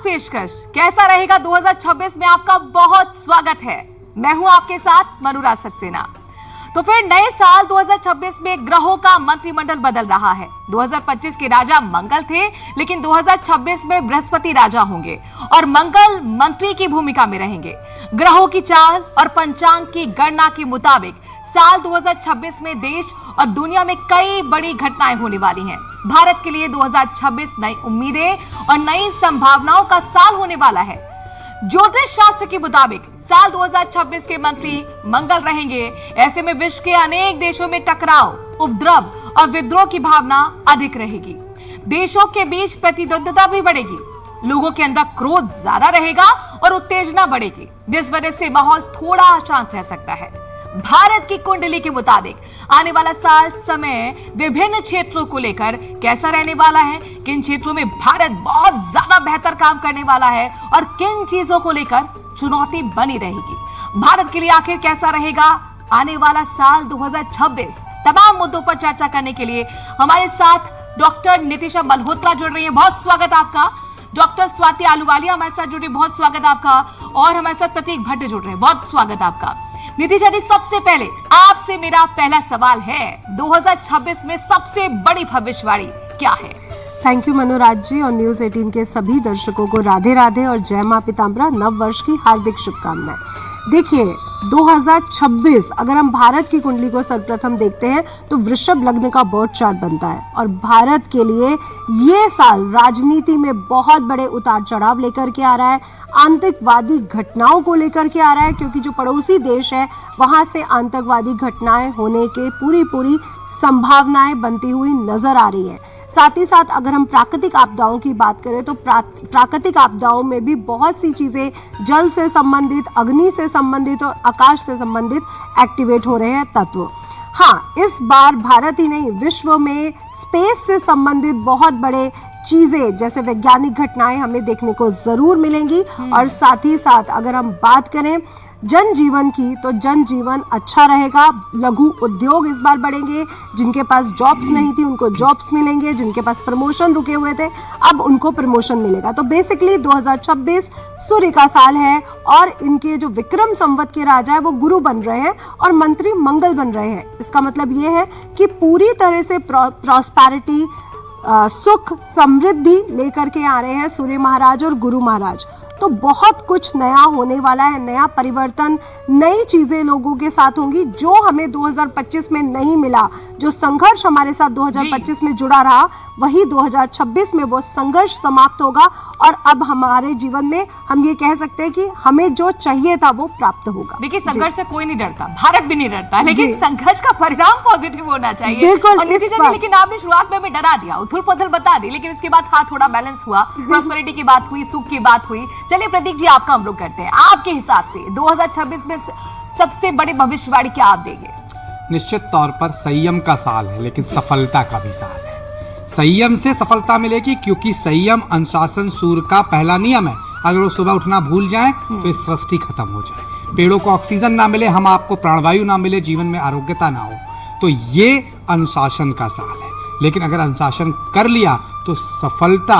पेशकश कैसा रहेगा 2026 में आपका बहुत स्वागत है। मैं हूं आपके साथ मनुराज सक्सेना। तो फिर नए साल 2026 में ग्रहों का मंत्रिमंडल बदल रहा है। 2025 के राजा मंगल थे, लेकिन 2026 में बृहस्पति राजा होंगे और मंगल मंत्री की भूमिका में रहेंगे। ग्रहों की चाल और पंचांग की गणना के मुताबिक साल 2026 में देश और दुनिया में कई बड़ी घटनाएं होने वाली हैं। भारत के लिए 2026 नई उम्मीदें और नई संभावनाओं का साल होने वाला है। ज्योतिष शास्त्र के मुताबिक साल 2026 के मंत्री मंगल रहेंगे। ऐसे में विश्व के अनेक देशों में टकराव, उपद्रव और विद्रोह की भावना अधिक रहेगी। देशों के बीच प्रतिद्वंद्विता भी बढ़ेगी। लोगों के अंदर क्रोध ज्यादा रहेगा और उत्तेजना बढ़ेगी, जिस वजह से माहौल थोड़ा अशांत रह सकता है। भारत की कुंडली के मुताबिक आने वाला साल समय विभिन्न क्षेत्रों को लेकर कैसा रहने वाला है, किन क्षेत्रों में भारत बहुत ज्यादा बेहतर काम करने वाला है और किन चीजों को लेकर चुनौती बनी रहेगी। भारत के लिए आखिर कैसा रहेगा आने वाला साल 2026, तमाम मुद्दों पर चर्चा करने के लिए हमारे साथ डॉक्टर नितिशा मल्होत्रा जुड़ रही है। बहुत स्वागत आपका। डॉक्टर स्वाति आलूवालिया हमारे साथ जुड़ी, बहुत स्वागत आपका। और हमारे साथ प्रतीक भट्ट जुड़ रहे हैं, बहुत स्वागत आपका। नितिशा जी, सबसे पहले आपसे मेरा पहला सवाल है, 2026 में सबसे बड़ी भविष्यवाणी क्या है? थैंक यू मनोराज जी और न्यूज 18 के सभी दर्शकों को राधे राधे और जय मां पीताम्बरा नव वर्ष की हार्दिक शुभकामनाएं। देखिए 2026 अगर हम भारत की कुंडली को सर्वप्रथम देखते हैं तो वृषभ लग्न का बर्थ चार्ट बनता है और भारत के लिए ये साल राजनीति में बहुत बड़े उतार चढ़ाव लेकर के आ रहा है। आतंकवादी घटनाओं को लेकर के आ रहा है, क्योंकि जो पड़ोसी देश है वहां से आतंकवादी घटनाएं होने के पूरी संभावनाएं बनती हुई नजर आ रही है। साथ ही साथ अगर हम प्राकृतिक आपदाओं की बात करें तो प्राकृतिक आपदाओं में भी बहुत सी चीजें जल से संबंधित, अग्नि से संबंधित और आकाश से संबंधित एक्टिवेट हो रहे हैं तत्व। हाँ, इस बार भारत ही नहीं विश्व में स्पेस से संबंधित बहुत बड़े चीजें जैसे वैज्ञानिक घटनाएं हमें देखने को जरूर मिलेंगी। और साथ ही साथ अगर हम बात करें जनजीवन की तो जनजीवन अच्छा रहेगा। लघु उद्योग इस बार बढ़ेंगे। जिनके पास जॉब्स नहीं थी उनको जॉब्स मिलेंगे, जिनके पास प्रमोशन रुके हुए थे अब उनको प्रमोशन मिलेगा। तो बेसिकली 2026 सूर्य का साल है और इनके जो विक्रम संवत के राजा है वो गुरु बन रहे हैं और मंत्री मंगल बन रहे हैं। इसका मतलब ये है कि पूरी तरह से प्रॉस्पेरिटी, सुख समृद्धि लेकर के आ रहे हैं सूर्य महाराज और गुरु महाराज। तो बहुत कुछ नया होने वाला है, नया परिवर्तन, नई चीजें लोगों के साथ होंगी जो हमें 2025 में नहीं मिला। जो संघर्ष हमारे साथ 2025 में जुड़ा रहा वही 2026 में वो संघर्ष समाप्त होगा और अब हमारे जीवन में हम ये कह सकते हैं कि हमें जो चाहिए था वो प्राप्त होगा। देखिए, संघर्ष से कोई नहीं डरता, भारत भी नहीं डरता, लेकिन संघर्ष का परिणाम पॉजिटिव होना चाहिए। बिल्कुल। लेकिन आपने शुरुआत में हमें डरा दिया, उथल पुथल बता दी, लेकिन उसके बाद हाँ थोड़ा बैलेंस हुआ, प्रॉस्पेरिटी की बात हुई, सुख की बात हुई। चलिए प्रतीक जी, आपका हम लोग करते हैं। आपके हिसाब से 2026 में सबसे बड़ी भविष्यवाणी क्या आप देंगे? निश्चित तौर पर संयम का साल है, लेकिन सफलता का भी साल है। संयम से सफलता मिलेगी, क्योंकि संयम अनुशासन सूर्य का पहला नियम है। अगर वो सुबह उठना भूल जाए तो ये सृष्टि खत्म हो जाए। पेड़ों को ऑक्सीजन ना मिले, हम आपको प्राणवायु ना मिले, जीवन में आरोग्यता ना हो, तो ये अनुशासन का साल है। लेकिन अगर अनुशासन कर लिया तो सफलता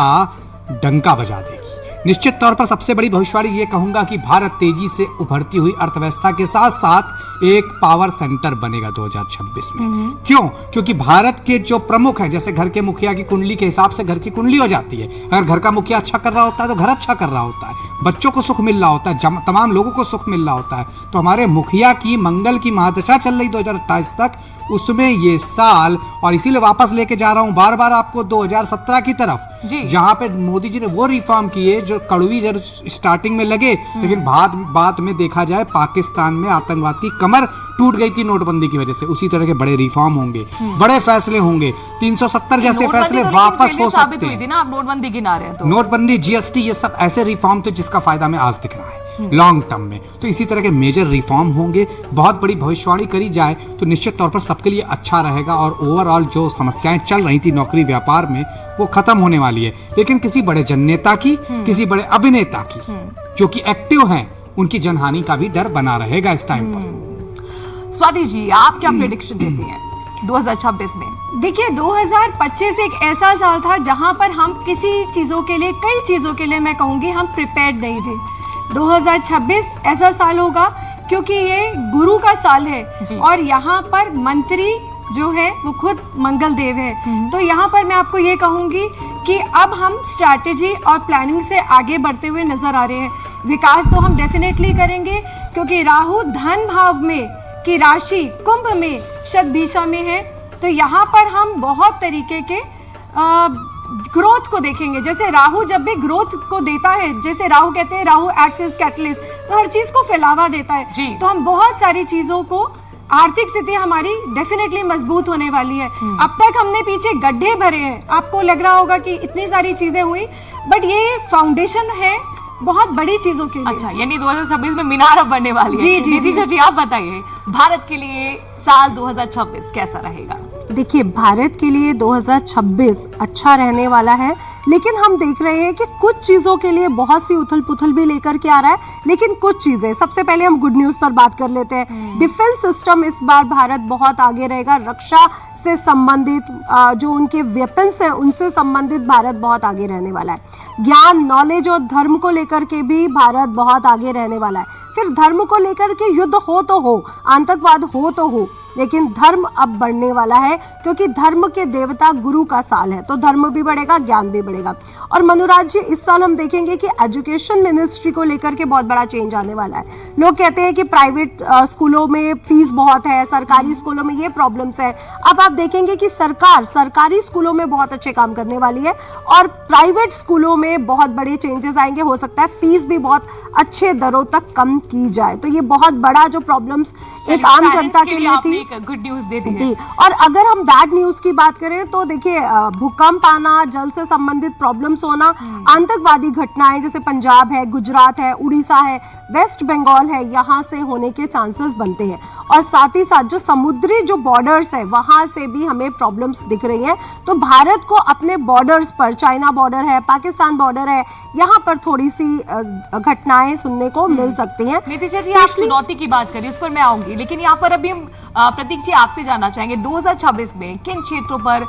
डंका बजा देगी। निश्चित तौर पर सबसे बड़ी भविष्यवाणी ये कहूंगा कि भारत तेजी से उभरती हुई अर्थव्यवस्था के साथ साथ एक पावर सेंटर बनेगा 2026 में। क्यों? क्योंकि भारत के जो प्रमुख हैं, जैसे घर के मुखिया की कुंडली के हिसाब से घर की कुंडली हो जाती है। अगर घर का मुखिया अच्छा कर रहा होता है तो घर अच्छा कर रहा होता है, बच्चों को सुख मिल रहा होता है, तमाम लोगों को सुख मिल रहा होता है। तो हमारे मुखिया की मंगल की महादशा चल रही 2028 तक, उसमें ये साल, और इसीलिए वापस लेके जा रहा हूं बार बार आपको 2017 की तरफ, जहां पे मोदी जी ने वो रिफॉर्म किए जो कड़वी जरूर स्टार्टिंग में लगे, लेकिन बाद में देखा जाए पाकिस्तान में आतंकवाद की कमर टूट गई थी नोटबंदी की वजह से। उसी तरह के बड़े रिफॉर्म होंगे, बड़े फैसले होंगे। 370 जैसे फैसले वापस हो सकते हैं। नोटबंदी गिना रहे हैं तो नोटबंदी, जीएसटी, ये सब ऐसे रिफॉर्म थे जिसका फायदा में आज दिख रहा है लॉन्ग टर्म में। तो इसी तरह के मेजर रिफॉर्म होंगे। बहुत बड़ी भविष्यवाणी करी जाए तो निश्चित तौर पर सबके लिए अच्छा रहेगा और ओवरऑल जो समस्याएं चल रही थी नौकरी व्यापार में वो खत्म होने वाली है। लेकिन किसी बड़े जननेता की, किसी बड़े अभिनेता की जो कि एक्टिव हैं, उनकी जनहानि का भी डर बना रहेगा इस टाइम पर। स्वाति जी, आप क्या प्रेडिक्शन देती हैं? 2026 में? देखिए 2025 एक ऐसा साल था जहां पर हम किसी चीज़ों के लिए, कई चीज़ों के लिए मैं कहूँगी हम प्रिपेयर्ड नहीं थे। 2026 ऐसा साल होगा क्योंकि ये गुरु का साल है और यहाँ पर मंत्री जो है वो खुद मंगल देव है। तो यहाँ पर मैं आपको ये कहूँगी कि अब हम स्ट्रैटेजी और प्लानिंग से आगे बढ़ते हुए नजर आ रहे हैं। विकास तो हम डेफिनेटली करेंगे क्योंकि राहु धन भाव में की राशि कुंभ में शतभिषा में है, तो यहाँ पर हम बहुत तरीके के ग्रोथ को देखेंगे। जैसे राहु जब भी ग्रोथ को देता है, जैसे राहु कहते हैं राहु एक्ट एज कैटलिस्ट, तो हर चीज को फैलावा देता है। तो हम बहुत सारी चीजों को, आर्थिक स्थिति हमारी डेफिनेटली मजबूत होने वाली है। अब तक हमने पीछे गड्ढे भरे हैं, आपको लग रहा होगा कि इतनी सारी चीजें हुई, बट ये फाउंडेशन है बहुत बड़ी चीजों के लिए। अच्छा, यानी 2026 में मीनार अब बनने वाली है। जी, नितिशा जी आप बताइए, भारत के लिए साल 2026 कैसा रहेगा? देखिए, भारत के लिए 2026 अच्छा रहने वाला है, लेकिन हम देख रहे हैं कि कुछ चीज़ों के लिए बहुत सी उथल पुथल भी लेकर के आ रहा है, लेकिन कुछ चीज़ें, सबसे पहले हम गुड न्यूज़ पर बात कर लेते हैं। डिफेंस सिस्टम इस बार भारत बहुत आगे रहेगा, रक्षा से संबंधित जो उनके वेपन्स हैं उनसे संबंधित भारत बहुत आगे रहने वाला है। ज्ञान, नॉलेज और धर्म को लेकर के भी भारत बहुत आगे रहने वाला है। फिर धर्म को लेकर के युद्ध हो तो हो, आतंकवाद हो तो हो, लेकिन धर्म अब बढ़ने वाला है क्योंकि धर्म के देवता गुरु का साल है, तो धर्म भी बढ़ेगा, ज्ञान भी बढ़ेगा। और मनुराज जी, इस साल हम देखेंगे कि एजुकेशन मिनिस्ट्री को लेकर के बहुत बड़ा चेंज आने वाला है। लोग कहते हैं कि प्राइवेट स्कूलों में फीस बहुत है, सरकारी स्कूलों में ये प्रॉब्लम्स है। अब आप देखेंगे कि सरकार सरकारी स्कूलों में बहुत अच्छे काम करने वाली है और प्राइवेट स्कूलों में बहुत बड़े चेंजेस आएंगे। हो सकता है फीस भी बहुत अच्छे दरों तक कम की जाए, तो ये बहुत बड़ा जो प्रॉब्लम्स एक आम जनता के लिए थी, गुड न्यूज दे दी। और अगर हम बैड न्यूज की बात करें तो देखिए, भूकंप आना, जल से संबंधित प्रॉब्लम्स होना, आतंकवादी घटनाएं जैसे पंजाब है, गुजरात है, उड़ीसा है, वेस्ट बंगाल है, यहाँ से होने के चांसेस बनते हैं। और साथ ही साथ जो समुद्री जो बॉर्डर्स है वहां से भी हमें प्रॉब्लम्स दिख रही हैं। तो भारत को अपने बॉर्डर्स पर, चाइना बॉर्डर है, पाकिस्तान बॉर्डर है, यहाँ पर थोड़ी सी घटनाएं सुनने को मिल सकती हैं। नितिशा जी, आप चुनौती की बात करिए, उस पर मैं आऊंगी, लेकिन यहाँ पर अभी हम प्रतीक जी आपसे जानना चाहेंगे 2026 में किन क्षेत्रों पर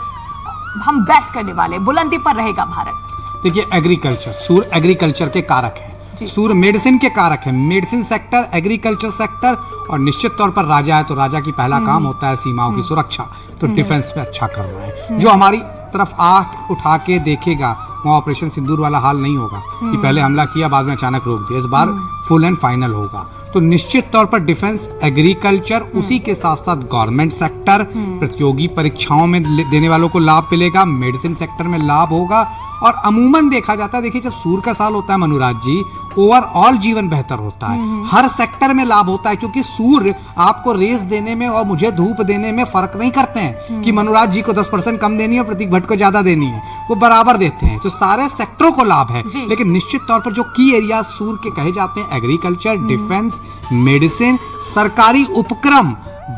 हम बेस्ट करने वाले, बुलंदी पर रहेगा भारत? देखिए, एग्रीकल्चर, सूर्य एग्रीकल्चर के कारक है, सूर्य मेडिसिन के कारक है। मेडिसिन सेक्टर, एग्रीकल्चर सेक्टर, और निश्चित तौर पर राजा है तो राजा की पहला काम होता है सीमाओं की सुरक्षा, तो डिफेंस पे अच्छा कर रहा है। जो हमारी तरफ आंख उठा के देखेगा वहाँ ऑपरेशन सिंदूर वाला हाल नहीं होगा कि पहले हमला किया बाद में अचानक रोक दिया। इस बार फुल एंड फाइनल होगा। तो निश्चित तौर पर डिफेंस, एग्रीकल्चर, उसी के साथ साथ गवर्नमेंट सेक्टर, प्रतियोगी परीक्षाओं में देने वालों को लाभ मिलेगा, मेडिसिन सेक्टर में लाभ होगा। और अमूमन देखा जाता है, देखिए जब सूर्य का साल होता है मनुराज जी, ओवरऑल जीवन बेहतर होता है, हर सेक्टर में लाभ होता है, क्योंकि सूर्य आपको रेस देने में और मुझे धूप देने में फर्क नहीं करते हैं कि मनुराज जी को 10% कम देनी है और प्रतीक भट्ट को ज्यादा देनी है, वो बराबर देते हैं। तो सारे सेक्टरों को लाभ है, लेकिन निश्चित तौर पर जो की एरिया सूर्य के कहे जाते हैं, एग्रीकल्चर, डिफेंस, मेडिसिन, सरकारी उपक्रम,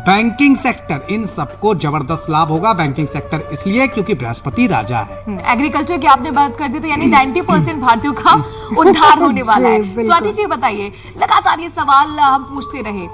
बैंकिंग सेक्टर, इन सबको जबरदस्त लाभ होगा। बैंकिंग सेक्टर इसलिए क्योंकि बृहस्पति राजा है। एग्रीकल्चर की आपने बात कर दी, तो यानी 90% भारतीयों का उद्धार होने वाला है। स्वाति जी बताइए, लगातार ये सवाल हम पूछते रहे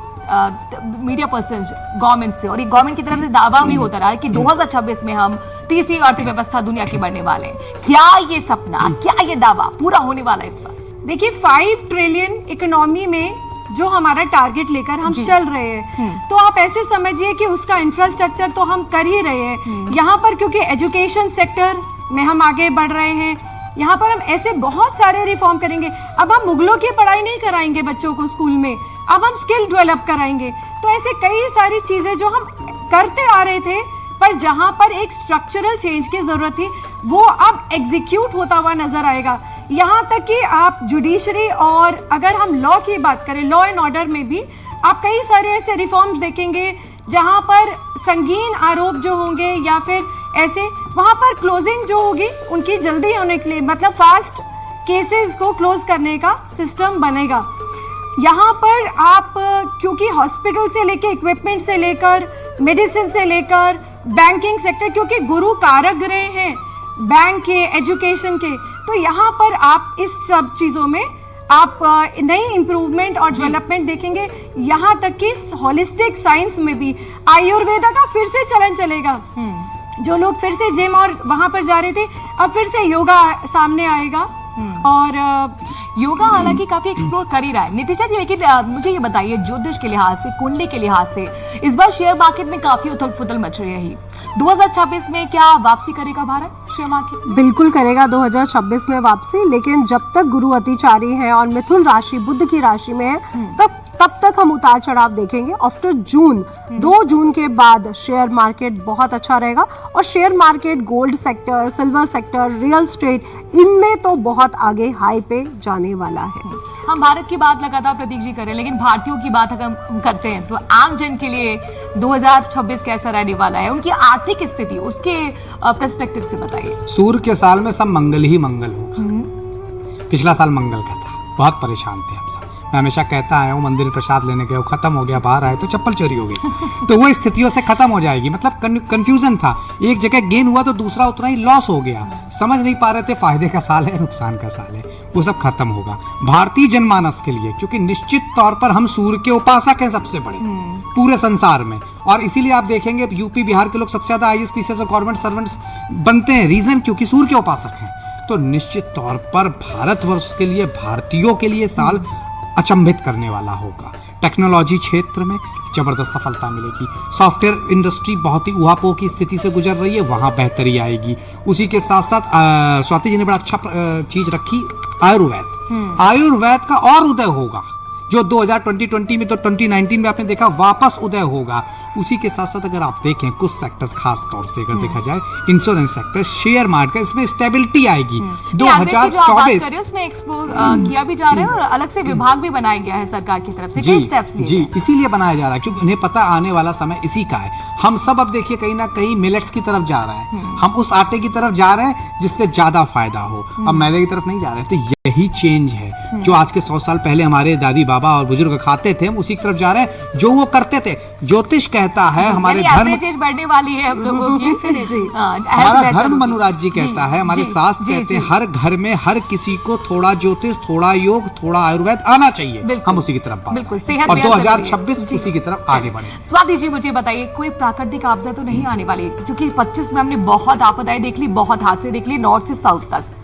मीडिया पर्सन गवर्नमेंट से, और ये गवर्नमेंट की तरफ से दावा भी होता रहा कि 2026 में हम तीसरी अर्थव्यवस्था दुनिया की बनने वाले हैं। क्या ये सपना, क्या ये दावा पूरा होने वाला है इस बार? देखिए 5 ट्रिलियन इकोनॉमी में जो हमारा टारगेट लेकर हम चल रहे हैं, तो आप ऐसे समझिए कि उसका इंफ्रास्ट्रक्चर तो हम कर ही रहे हैं यहाँ पर, क्योंकि एजुकेशन सेक्टर में हम आगे बढ़ रहे हैं। यहाँ पर हम ऐसे बहुत सारे रिफॉर्म करेंगे। अब हम मुगलों की पढ़ाई नहीं कराएंगे बच्चों को स्कूल में, अब हम स्किल डेवलप कराएंगे। तो ऐसे कई सारी चीजें जो हम करते आ रहे थे, पर जहाँ पर एक स्ट्रक्चरल चेंज की जरूरत थी, वो अब एग्जीक्यूट होता हुआ नजर आएगा। यहाँ तक कि आप जुडिशरी, और अगर हम लॉ की बात करें, लॉ एंड ऑर्डर में भी आप कई सारे ऐसे रिफॉर्म्स देखेंगे जहाँ पर संगीन आरोप जो होंगे या फिर ऐसे, वहाँ पर क्लोजिंग जो होगी उनकी जल्दी होने के लिए, मतलब फास्ट केसेस को क्लोज करने का सिस्टम बनेगा। यहाँ पर आप, क्योंकि हॉस्पिटल से लेकर, इक्विपमेंट से लेकर, मेडिसिन से लेकर, बैंकिंग सेक्टर, क्योंकि गुरु कारक ग्रह हैं बैंक के, एजुकेशन के, तो यहाँ पर आप इस सब चीज़ों में आप नई इम्प्रूवमेंट और डेवलपमेंट देखेंगे। यहाँ तक कि हॉलिस्टिक साइंस में भी आयुर्वेदा का फिर से चलन चलेगा। जो लोग फिर से जिम और वहां पर जा रहे थे, अब फिर से योगा सामने आएगा। और योगा हालांकि काफी एक्सप्लोर कर ही रहा है नितिशा जी, लेकिन मुझे ये बताइए ज्योतिष के लिहाज से, कुंडली के लिहाज से इस बार शेयर मार्केट में काफी उथल पुथल मच रही है। 2026 में क्या वापसी करेगा भारत शेयर मार्केट? बिल्कुल करेगा 2026 में वापसी, लेकिन जब तक गुरु अतिचारी है और मिथुन राशि बुध की राशि में है तब तक हम उतार चढ़ाव देखेंगे। आफ्टर जून 2 जून के बाद शेयर मार्केट बहुत अच्छा रहेगा। और share market gold sector, silver sector, real estate, इनमें तो बहुत आगे हाई पे जाने वाला है। हम भारत की बात लगातार प्रतीक जी करें, लेकिन भारतीयों की बात अगर हम करते हैं तो आम जन के लिए 2026 कैसा रहने वाला है, उनकी आर्थिक स्थिति, उसके पर्सपेक्टिव से बताइए। सूर्य के साल में सब मंगल ही मंगल होगा। पिछला साल मंगल का था, बहुत परेशान थे हम सब। मैं हमेशा कहता आया हूँ, मंदिर प्रसाद लेने गए, खत्म हो गया, बाहर आए तो चप्पल चोरी हो गई। तो वो स्थितियों से खत्म हो जाएगी। मतलब कंफ्यूजन था, एक जगह गेन हुआ तो दूसरा उतना ही लॉस हो गया, समझ नहीं पा रहे थे फायदे का साल है नुकसान का साल है, वो सब खत्म होगा भारतीय जनमानस के लिए। क्योंकि निश्चित तौर पर हम सूर्य के उपासक हैं सबसे बड़े पूरे संसार में, और इसीलिए आप देखेंगे यूपी बिहार के लोग सबसे ज्यादा IAS PCS और गवर्नमेंट सर्वेंट्स बनते हैं। रीजन क्योंकि सूर्य के उपासक हैं। तो निश्चित तौर पर भारतवर्ष के लिए, भारतीयों के लिए साल अचंभित करने वाला होगा। टेक्नोलॉजी क्षेत्र में जबरदस्त सफलता मिलेगी। सॉफ्टवेयर इंडस्ट्री बहुत ही उहापोह की स्थिति से गुजर रही है, वहां बेहतरी आएगी। उसी के साथ साथ स्वाति जी ने बड़ा अच्छा चीज रखी, आयुर्वेद। आयुर्वेद का और उदय होगा, जो 2020 में तो 2019 में आपने देखा वापस उदय होगा। उसी के साथ साथ अगर आप देखें कुछ सेक्टर्स, खास तौर से अगर देखा जाए इंश्योरेंस सेक्टर, शेयर मार्केट, इसमें स्टेबिलिटी आएगी। 2024 उसमें एक्सप्लोर किया भी जा रहा है और अलग से विभाग भी बनाया गया है सरकार की तरफ से। जी, कई स्टेप्स लिए जी, इसीलिए बनाया जा रहा है क्योंकि उन्हें पता आने वाला समय इसी का है। हम सब अब देखिए कहीं ना कहीं मिलेट्स की तरफ जा रहे हैं, हम उस आटे की तरफ जा रहे हैं जिससे ज्यादा फायदा हो, अब मैदे की तरफ नहीं जा रहे हैं। तो यही चेंज है जो आज के 100 साल पहले हमारे दादी बाबा और बुजुर्ग खाते थे, हम उसी की तरफ जा रहे हैं जो वो करते थे। ज्योतिष कहता है हमारे धर्म, बढ़ने वाली है हम लोगों की। हमारा धर्म मनुराज जी कहता है, हमारे शास्त्र कहते हैं हर घर में हर किसी को थोड़ा ज्योतिष, थोड़ा योग, थोड़ा आयुर्वेद आना चाहिए। हम उसी की तरफ बिल्कुल, सेहत और 2026 उसी की तरफ आगे बढ़े। स्वाति जी मुझे बताइए, कोई प्राकृतिक आपदा तो नहीं आने वाली? क्योंकि 25 में हमने बहुत आपदाएं देख ली, बहुत हादसे देख ली, नॉर्थ से साउथ तक।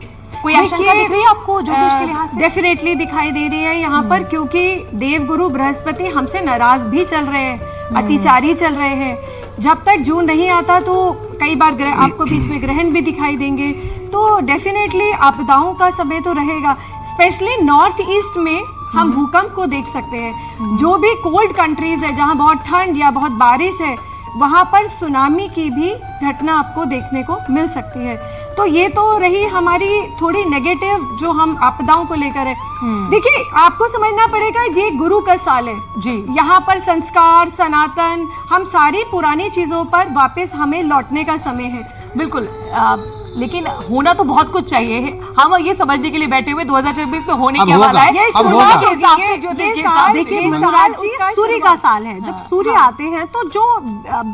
कोई आशंका दिख रही है आपको ज्योतिष के लिहाज से? डेफिनेटली दिखाई दे रही है यहाँ पर, क्योंकि देवगुरु बृहस्पति हमसे नाराज भी चल रहे हैं, अतिचारी चल रहे हैं। जब तक जून नहीं आता तो कई बार आपको बीच में ग्रहण भी दिखाई देंगे। तो डेफिनेटली आपदाओं का समय तो रहेगा। स्पेशली नॉर्थ ईस्ट में हम भूकंप को देख सकते हैं। जो भी कोल्ड कंट्रीज है, जहाँ बहुत ठंड या बहुत बारिश है, वहां पर सुनामी की भी घटना आपको देखने को मिल सकती है। तो ये तो रही हमारी थोड़ी नेगेटिव जो हम आपदाओं को लेकर है। देखिए, आपको समझना पड़ेगा ये गुरु का साल है जी। यहाँ पर संस्कार, सनातन, हम सारी पुरानी चीजों पर वापस हमें लौटने का समय है। बिल्कुल, लेकिन होना तो बहुत कुछ चाहिए। हम ये समझने के लिए बैठे हुए 2026 में होने क्या वाला है, ये शुरुआत होगा। के हिसाब से ज्योतिष के हिसाब से। देखिए ये मनोराज जी, उसका सूर्य का साल है। जब सूर्य आते हैं तो जो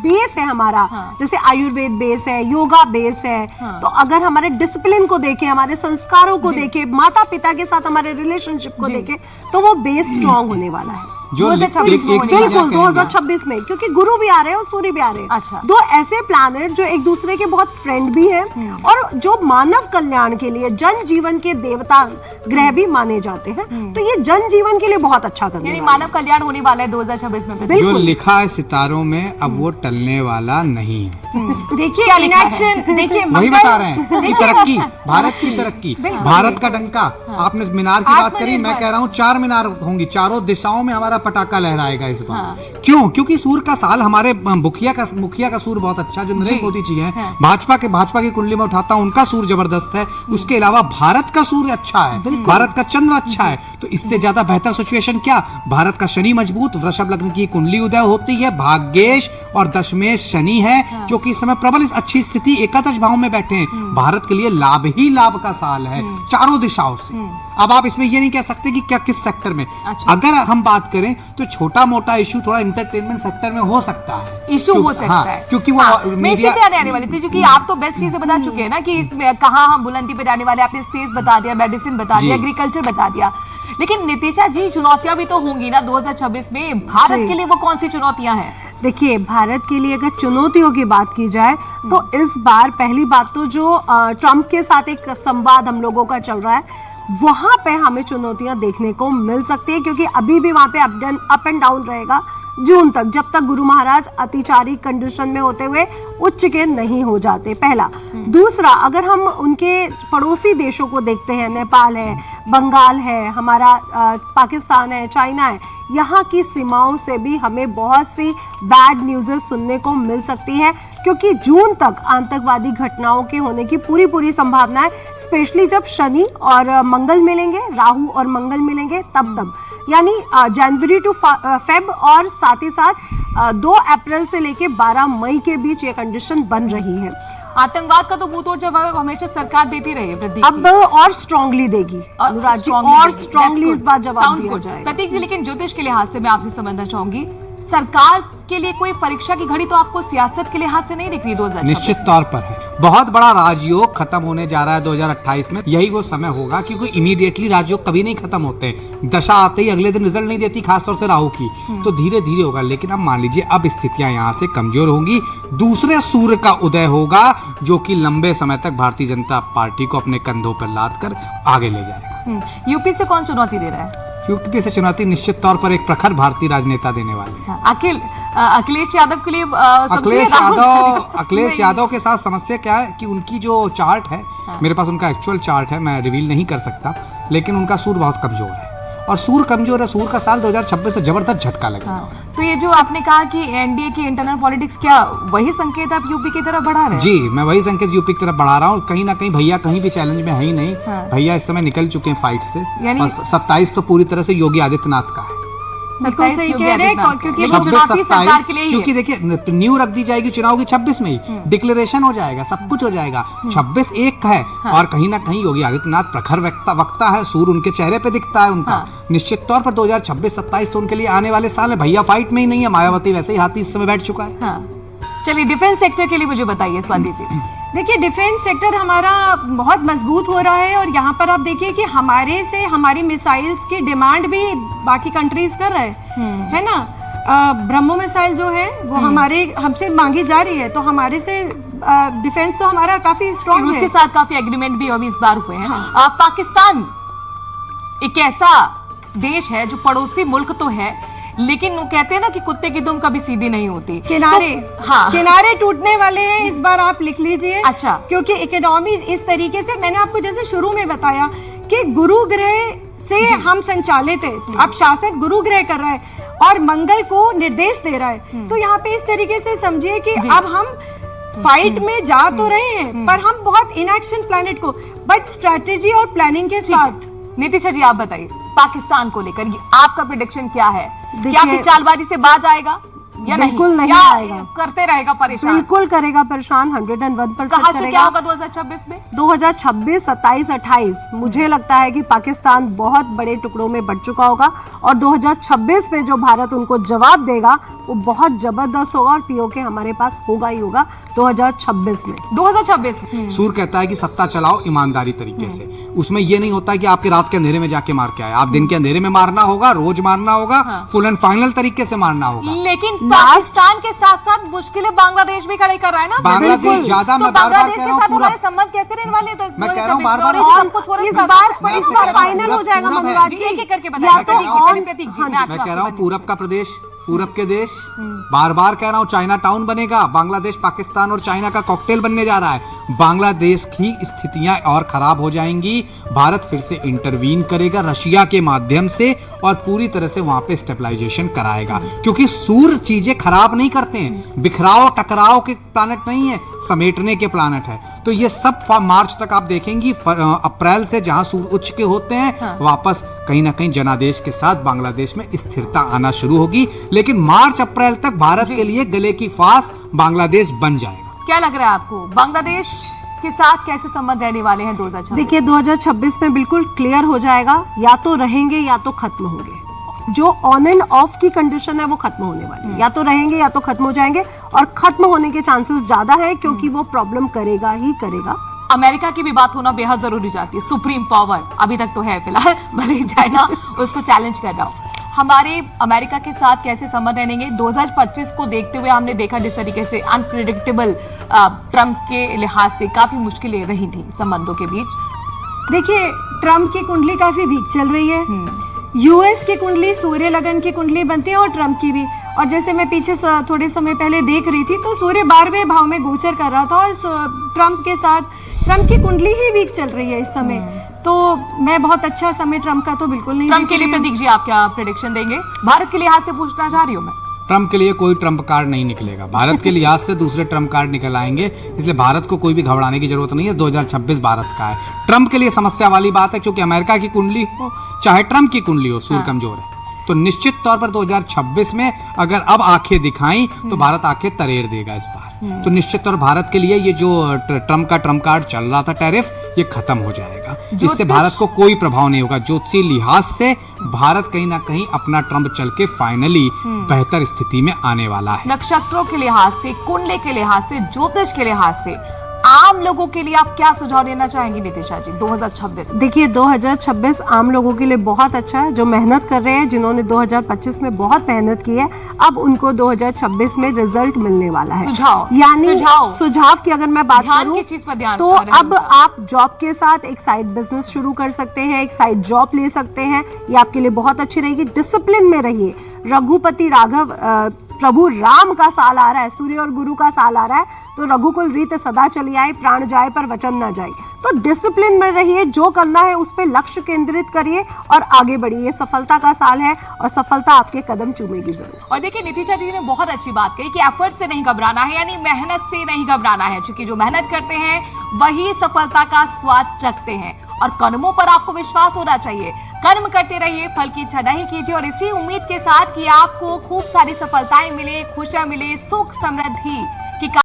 बेस है हमारा, जैसे आयुर्वेद बेस है, योगा बेस है, तो अगर हमारे डिसिप्लिन को देखें, हमारे संस्कारों को देखें, माता पिता के साथ हमारे रिलेशनशिप को देखें, तो वो बेस स्ट्रॉन्ग होने वाला है। जो 2026 में होने वाला है। बिल्कुल 2026 में, क्योंकि गुरु भी आ रहे हैं और सूर्य भी आ रहे हैं। अच्छा। दो ऐसे प्लैनेट जो एक दूसरे के बहुत फ्रेंड भी हैं और जो मानव कल्याण के लिए, जन जीवन के देवता ग्रह भी माने जाते हैं। तो ये जन जीवन के लिए बहुत अच्छा करने यानी वाला है। मानव कल्याण होने वाला है 2026 में। जो लिखा है सितारों में अब वो टलने वाला नहीं है। देखिए क्या लिखा है? इनएक्शन, देखिए वही बता रहे हैं कि तरक्की, भारत की तरक्की, भारत का डंका। आपने मीनार की बात करी, मैं कह रहा हूँ 4 मीनार होंगी, चारों दिशाओं में हमारा पटाखा लहराएगा इस बार। क्यों? क्योंकि सूर्य का साल, हमारे मुखिया का सूर्य बहुत अच्छा, जो नरेंद्र मोदी जी हैं, भाजपा की कुंडली में उठाता हूँ, उनका सूर्य जबरदस्त है। उसके अलावा भारत का सूर्य अच्छा है, भारत का चंद्र अच्छा है। तो इससे ज्यादा बेहतर सिचुएशन क्या? भारत का शनि मजबूत, वृषभ लग्न की कुंडली उदय होती है, भाग्येश और दशमेश शनि है जो कि इस समय प्रबल अच्छी स्थिति एकादश भाव में बैठे हैं। भारत के लिए लाभ ही लाभ का साल है चारों दिशाओं से। अब आप इसमें ये नहीं कह सकते कि क्या किस सेक्टर में। अच्छा। अगर हम बात करें तो छोटा मोटा इशू थोड़ा इंटरटेनमेंट सेक्टर में हो सकता है, इशू हो सकता है, क्योंकि वो मैं इसी पे आने वाली थी, क्योंकि आप तो बेस्ट चीजें बता चुके हैं ना कि इसमें कहाँ हम बुलंदी पे जाने वाले। आपने स्पेस बता दिया, मेडिसिन बता दिया, एग्रीकल्चर बता दिया, लेकिन नितिशा जी, चुनौतियां भी तो होंगी ना 2026 में। भारत जी। के लिए वो कौन सी चुनौतियां हैं? देखिए, भारत के लिए अगर चुनौतियों की बात की जाए तो इस बार पहली बात तो जो ट्रंप के साथ एक संवाद हम लोगों का चल रहा है, वहां पे हमें चुनौतियां देखने को मिल सकती है, क्योंकि अभी भी वहां पे अप एंड डाउन रहेगा जून तक, जब तक गुरु महाराज अतिचारी कंडीशन में होते हुए उच्च के नहीं हो जाते, पहला। दूसरा, अगर हम उनके पड़ोसी देशों को देखते हैं, नेपाल है, बंगाल है, हमारा पाकिस्तान है, चाइना है, यहाँ की सीमाओं से भी हमें बहुत सी बैड न्यूज़ सुनने को मिल सकती है, क्योंकि जून तक आतंकवादी घटनाओं के होने की पूरी संभावना है, स्पेशली जब शनि और मंगल मिलेंगे, राहु और मंगल मिलेंगे, तब यानी जनवरी टू फेब, और साथ ही साथ 2 अप्रैल से लेके 12 मई के बीच ये कंडीशन बन रही है। आतंकवाद का तो मुंहतोड़ जवाब हमेशा सरकार देती रही है प्रतीक अब और स्ट्रांगली देगी अनुराग जी, और स्ट्रांगली इस बार जवाब दिया जाएगा। प्रतीक जी, लेकिन ज्योतिष के लिहाज से मैं आपसे समझना चाहूंगी, सरकार के लिए कोई परीक्षा की घड़ी तो आपको सियासत के लिहाज से नहीं दिख रही 2026? निश्चित तौर पर है। बहुत बड़ा राजयोग खत्म होने जा रहा है 2028 में। यही वो समय होगा, क्योंकि इमीडिएटली राजयोग कभी नहीं खत्म होते। दशा आते ही अगले दिन रिजल्ट नहीं देती, खासतौर से राहु की, तो धीरे धीरे होगा। लेकिन अब मान लीजिए, अब स्थितियां यहाँ से कमजोर होंगी, दूसरे सूर्य का उदय होगा, जो कि लंबे समय तक भारतीय जनता पार्टी को अपने कंधों पर लाद कर आगे ले जाएगा। यूपी से कौन चुनौती दे रहा है? यूपी से चुनौती निश्चित तौर पर एक प्रखर भारतीय राजनेता देने वाले हैं। अखिलेश यादव के लिए अखिलेश यादव के साथ समस्या क्या है कि उनकी जो चार्ट है, मेरे पास उनका एक्चुअल चार्ट है, मैं रिवील नहीं कर सकता, लेकिन उनका सूर बहुत कमजोर है, और सूर कमजोर है। सूर का साल 2026 से जबरदस्त झटका लगेगा। तो ये जो आपने कहा कि एनडीए की इंटरनल पॉलिटिक्स, क्या वही संकेत आप यूपी की तरफ बढ़ा रहे हैं? जी, मैं वही संकेत यूपी की तरफ बढ़ा रहा हूँ। कहीं ना कहीं भैया कहीं भी चैलेंज में है ही नहीं। भैया इस समय निकल चुके हैं फाइट से, यानी और 27 तो पूरी तरह से योगी आदित्यनाथ का है। बिल्कुल सही कह रहे हैं, क्योंकि वो चुनौती सरकार के लिए ही है। क्योंकि देखिए, न्यू रख दी जाएगी चुनाव की 26 में ही, डिक्लेरेशन हो जाएगा, सब कुछ हो जाएगा। 26 एक है, और कहीं ना कहीं योगी आदित्यनाथ प्रखर वक्ता है, सूर उनके चेहरे पे दिखता है उनका। निश्चित तौर पर 2026-27 तो उनके लिए आने वाले साल है। भैया फाइट में ही नहीं है, मायावती वैसे ही हाथी इस समय बैठ चुका है। चलिए, डिफेंस सेक्टर के लिए मुझे बताइए स्वाति जी। देखिए, डिफेंस सेक्टर हमारा बहुत मजबूत हो रहा है, और यहाँ पर आप देखिए कि हमारे से हमारी मिसाइल्स की डिमांड भी बाकी कंट्रीज कर रहे हैं, है ना। ब्रह्मो मिसाइल जो है वो हमसे मांगी जा रही है, तो हमारे से डिफेंस तो हमारा काफी स्ट्रॉन्ग है। उसके साथ काफी एग्रीमेंट भी अभी इस बार हुए हैं। पाकिस्तान एक ऐसा देश है जो पड़ोसी मुल्क तो है, लेकिन वो कहते हैं ना कि कुत्ते की दुम कभी सीधी नहीं होती। किनारे टूटने वाले हैं इस बार, आप लिख लीजिए। अच्छा, क्योंकि इकोनॉमी इस तरीके से, मैंने आपको जैसे शुरू में बताया कि गुरु ग्रह से हम संचालित है, अब शासक गुरु ग्रह कर रहा है और मंगल को निर्देश दे रहा है। तो यहाँ पे इस तरीके से समझिए कि अब हम फाइट में जा तो रहे हैं, पर हम बहुत इनएक्शन प्लैनेट को, बट स्ट्रेटेजी और प्लानिंग के साथ। नितिशा जी, आप बताइए पाकिस्तान को लेकर आपका प्रेडिक्शन क्या है? क्या कि चालबाजी से बाज आएगा या बिल्कुल नहीं या आएगा, करते रहेगा परेशान? बिल्कुल करेगा परेशान, 101% करेगा। क्या होगा 2026 में? 2026, 27, 28 मुझे लगता है कि पाकिस्तान बहुत बड़े टुकड़ों में बंट चुका होगा, और 2026 में जो भारत उनको जवाब देगा वो बहुत जबरदस्त होगा, और पीओके हमारे पास होगा ही होगा 2026 में। 2026 सूर कहता है कि सत्ता चलाओ ईमानदारी तरीके से। उसमें ये नहीं होता है कि आपके रात के अंधेरे में जाके मार के आए, आप दिन के अंधेरे में मारना होगा, रोज मारना होगा, फुल एंड फाइनल तरीके से मारना होगा। लेकिन पाकिस्तान के साथ साथ मुश्किलें बांग्लादेश भी खड़ी कर रहा है ना। बांग्लादेश ज्यादा, मैं बार-बार कह रहा हूं, पूरा संबंध कैसे रहने वाले? तो मैं कह रहा हूं बार-बार, इस बार फाइनल हो जाएगा मनोराज जी। एक करके मैं कह रहा हूँ पूरब का प्रदेश, पूरब के देश, बार बार कह रहा हूँ चाइना टाउन बनेगा। बांग्लादेश, पाकिस्तान और चाइना का कॉकटेल बनने जा रहा है। बांग्लादेश की स्थितियां और खराब हो जाएंगी। भारत फिर से इंटरवीन करेगा रशिया के माध्यम से, और पूरी तरह से वहां पे स्टेबलाइजेशन कराएगा, क्योंकि सूर्य चीजें खराब नहीं करते हैं, बिखराव टकराव के प्लानट नहीं है, समेटने के प्लानट है। तो ये सब मार्च तक आप देखेंगी, अप्रैल से जहां सूर्य उच्च के होते हैं, वापस कहीं ना कहीं जनादेश के साथ बांग्लादेश में स्थिरता आना शुरू होगी। लेकिन मार्च अप्रैल तक भारत के लिए गले की फांस बांग्लादेश बन जाएगा। क्या लग रहा है आपको, बांग्लादेश के साथ कैसे संबंध रहने वाले हैं 2026? देखिए, 2026 में बिल्कुल क्लियर हो जाएगा, या तो रहेंगे या तो खत्म होंगे। जो ऑन एंड ऑफ की कंडीशन है वो खत्म होने वाली है, या तो रहेंगे या तो खत्म हो जाएंगे, और खत्म होने के चांसेस ज्यादा है, क्योंकि वो प्रॉब्लम करेगा ही करेगा अमेरिका की भी बात होना बेहद जरूरी हो जाती है। सुप्रीम पावर अभी तक तो है फिलहाल, भले ही चाइना उसको चैलेंज कर रहा हो। हमारे अमेरिका के साथ कैसे संबंध रहेंगे 2025 को देखते हुए? हमने देखा जिस तरीके से अनप्रिडिक्टेबल ट्रंप के लिहाज से काफी मुश्किलें रही थी संबंधों के बीच। देखिए, ट्रंप की कुंडली काफी वीक चल रही है। यूएस की कुंडली सूर्य लगन की कुंडली बनती है और ट्रंप की भी। और जैसे मैं पीछे थोड़े समय पहले देख रही थी तो सूर्य 12वें भाव में गोचर कर रहा था और ट्रंप के साथ ट्रंप की कुंडली ही वीक चल रही है इस समय। तो मैं बहुत अच्छा समय ट्रंप का तो बिल्कुल नहीं ट्रंप के लिए प्रतीक जी आप क्या प्रेडिक्शन देंगे? भारत के लिहाज से पूछना चाह रही हूँ मैं। ट्रंप के लिए कोई ट्रंप कार्ड नहीं निकलेगा, भारत के लिहाज से दूसरे ट्रंप कार्ड निकल आएंगे, इसलिए भारत को कोई भी घबराने की जरूरत नहीं है। 2026 भारत का है। ट्रंप के लिए समस्या वाली बात है, क्योंकि अमेरिका की कुंडली हो चाहे ट्रंप की कुंडली हो, सूर्य कमजोर है। तो निश्चित तौर पर 2026 में अगर अब आंखें दिखाई तो भारत आंखें तरेर देगा इस बार। तो निश्चित तौर भारत के लिए ये जो ट्रंप का ट्रंप कार्ड चल रहा था टैरिफ, ये खत्म हो जाएगा। इससे भारत को कोई प्रभाव नहीं होगा। ज्योतिषीय लिहाज से भारत कहीं ना कहीं अपना ट्रंप चल के फाइनली बेहतर स्थिति में आने वाला है। नक्षत्रों के लिहाज से, कुंडली के लिहाज से, ज्योतिष के लिहाज से आम लोगों के लिए आप क्या सुझाव देना चाहेंगे नितिशा जी 2026? देखिए, 2026 आम लोगों के लिए बहुत अच्छा है। जो मेहनत कर रहे हैं, जिन्होंने 2025 में बहुत मेहनत की है, अब उनको 2026 में रिजल्ट मिलने वाला है। सुझाव, यानी सुझाव की अगर मैं बात ध्यान करूं किस चीज पर ध्यान तो अब आप जॉब के साथ एक साइड बिजनेस शुरू कर सकते हैं, एक साइड जॉब ले सकते हैं। ये आपके लिए बहुत अच्छी रहेगी। डिसिप्लिन में रहिए। रघुपति राघव प्रभु राम का साल आ रहा है, सूर्य और गुरु का साल आ रहा है, तो रघुकुल रीत सदा चली आए, प्राण जाए पर वचन ना जाए। तो डिसिप्लिन में रहिए, जो करना है उस पे लक्ष्य केंद्रित करिए और आगे बढ़िए। सफलता का साल है और सफलता आपके कदम चूमेगी जरूर। और देखिए, नितिशा जी ने बहुत अच्छी बात कही कि एफर्ट से नहीं घबराना है, यानी मेहनत से नहीं घबराना है, क्योंकि जो मेहनत करते हैं वही सफलता का स्वाद चखते हैं। और कर्मों पर आपको विश्वास होना चाहिए। कर्म करते रहिए, फल की इच्छा नहीं कीजिए, और इसी उम्मीद के साथ कि आपको खूब सारी सफलताएं मिले, खुशियां मिले, सुख समृद्धि